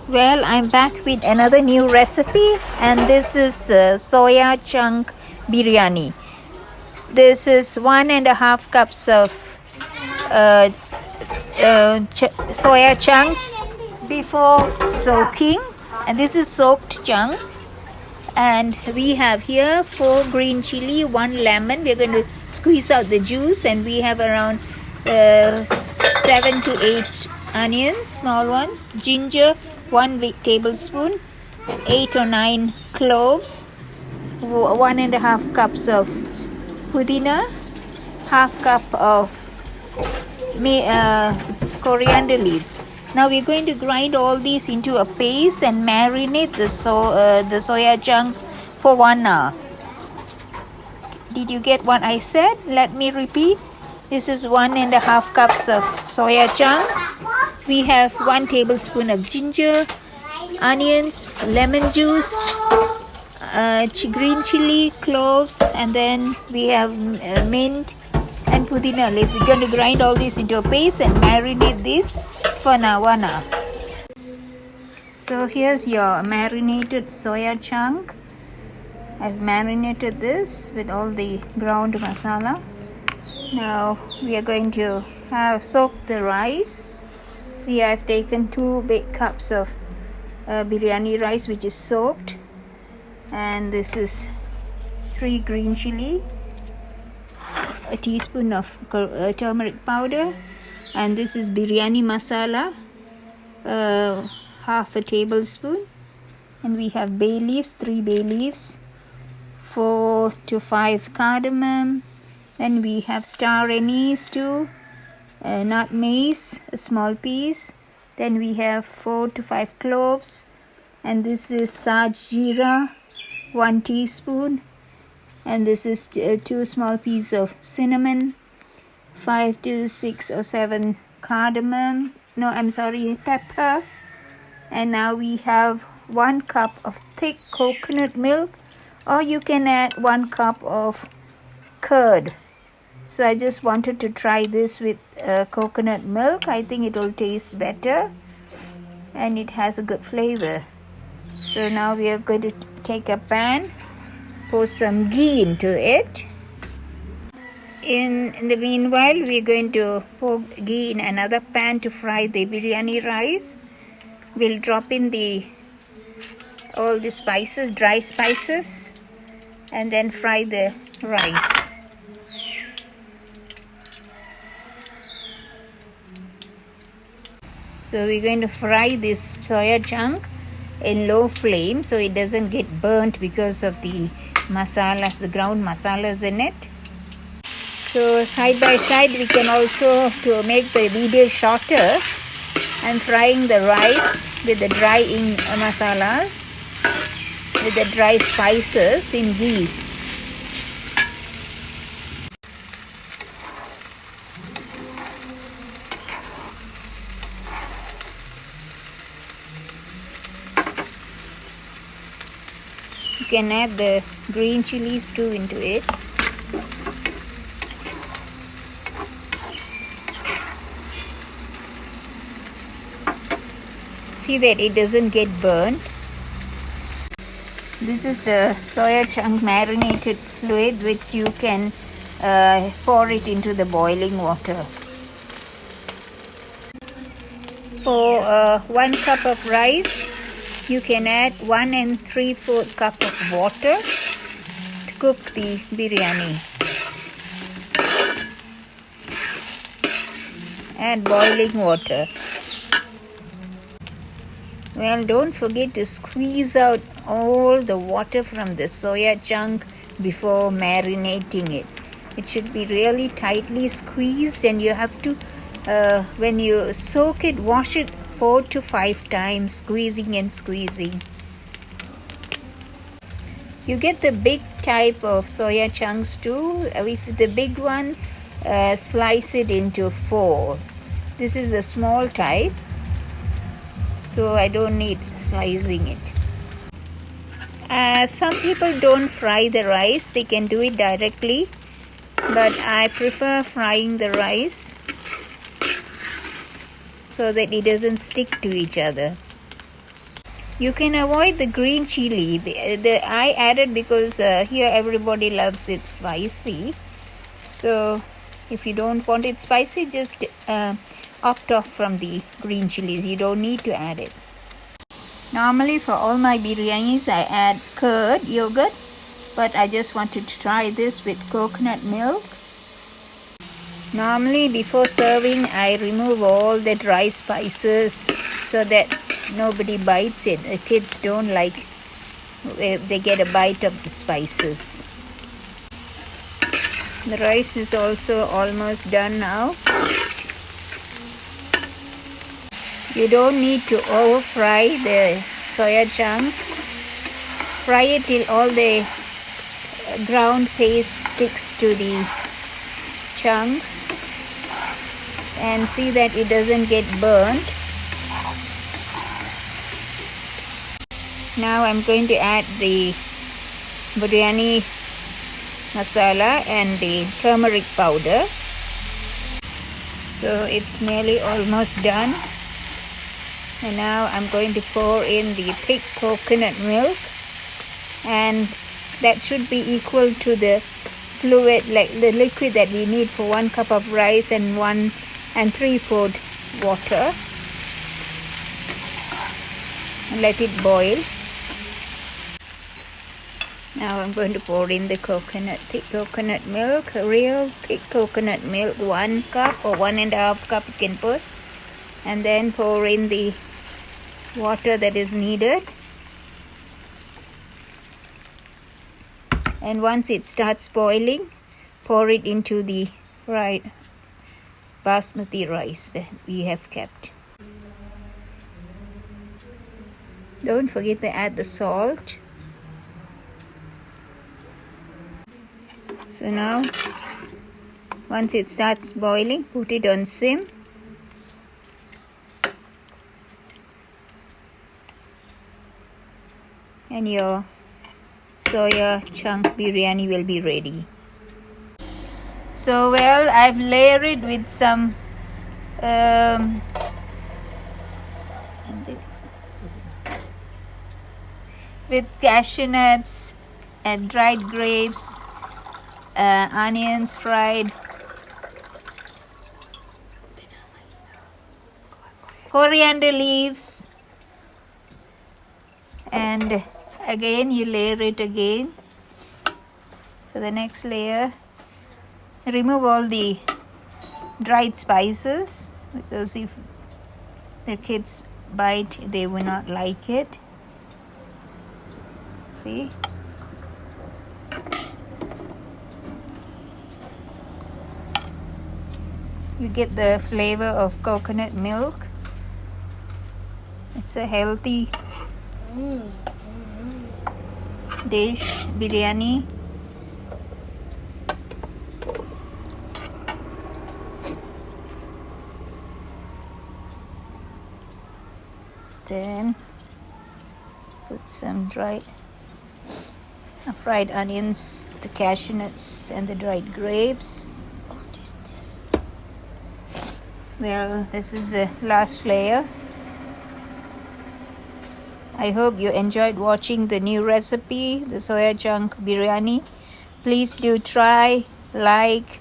Well, I'm back with another new recipe, and this is soya chunk biryani. This is 1.5 cups of soya chunks before soaking, and this is soaked chunks. And we have here 4 green chili, 1 lemon. We're going to squeeze out the juice, and we have around 7 to 8 onions, small ones, ginger, 1 big tablespoon, 8 or 9 cloves, 1.5 cups of pudina, half cup of coriander leaves. Now we're going to grind all these into a paste and marinate the soya chunks for 1 hour. Did you get what I said? Let me repeat. This is 1.5 cups of soya chunks. We have 1 tablespoon of ginger, onions, lemon juice, green chili, cloves, and then we have mint and pudina leaves. We're going to grind all this into a paste and marinate this for 1 hour. So here's your marinated soya chunk. I've marinated this with all the ground masala. Now we are going to have soaked the rice. See, I've taken 2 big cups of biryani rice which is soaked, and this is 3 green chili, a teaspoon of turmeric powder, and this is biryani masala, half a tablespoon, and we have bay leaves, 3 bay leaves, 4 to 5 cardamom, then we have star anise too, not mace, a small piece, then we have 4 to 5 cloves, and this is jeera, 1 teaspoon, and this is 2 small pieces of cinnamon, 5 to 6 or 7 pepper, and now we have 1 cup of thick coconut milk, or you can add 1 cup of curd. So I just wanted to try this with coconut milk. I think it will taste better and it has a good flavor. So now we are going to take a pan, pour some ghee into it. In the meanwhile, we are going to pour ghee in another pan to fry the biryani rice. We'll drop in all the spices, dry spices, and then fry the rice. So we're going to fry this soya chunk in low flame so it doesn't get burnt because of the masalas, the ground masalas in it. So side by side, we can also, to make the video shorter, I'm frying the rice with the dry masalas, with the dry spices in ghee. You can add the green chilies too into it. See that it doesn't get burnt. This is the soya chunk marinated fluid which you can pour it into the boiling water. For 1 cup of rice, you can add 1 3/4 cup of water to cook the biryani. Add boiling water. Well, don't forget to squeeze out all the water from the soya chunk before marinating it. It should be really tightly squeezed, and you have to, when you soak it, wash it 4 to 5 times, squeezing and squeezing. You get the big type of soya chunks too. With the big one, slice it into 4. This is a small type, so I don't need slicing it. Some people don't fry the rice. They can do it directly, but I prefer frying the rice so that it doesn't stick to each other. You can avoid the green chili. I added because here everybody loves it spicy. So if you don't want it spicy, just opt off from the green chilies. You don't need to add it. Normally for all my biryanis I add curd, yogurt, but I just wanted to try this with coconut milk. Normally before serving I remove all the dry spices so that nobody bites it. The kids don't like they get a bite of the spices. The rice is also almost done now. You don't need to over fry the soya chunks. Fry it till all the ground paste sticks to the chunks and see that it doesn't get burnt. Now I'm going to add the biryani masala and the turmeric powder. So it's nearly almost done. And now I'm going to pour in the thick coconut milk, and that should be equal to the fluid, like the liquid that we need for 1 cup of rice and 1 3/4 water. And let it boil. Now I'm going to pour in the thick coconut milk, real thick coconut milk, 1 cup or 1 1/2 cup you can put. And then pour in the water that is needed. And once it starts boiling, pour it into the fried basmati rice that we have kept. Don't forget to add the salt. So now, once it starts boiling, put it on sim. And your soya chunk biryani will be ready. So well, I've layered it with some with cashew nuts and dried grapes, onions fried, coriander leaves, and again you layer it again. For the next layer, remove all the dried spices, because if the kids bite they will not like it. See, you get the flavor of coconut milk. It's a healthy dish, biryani. Then put some fried onions, the cashew nuts and the dried grapes. Well, this is the last layer. I hope you enjoyed watching the new recipe, the soya chunk biryani. Please do try, like,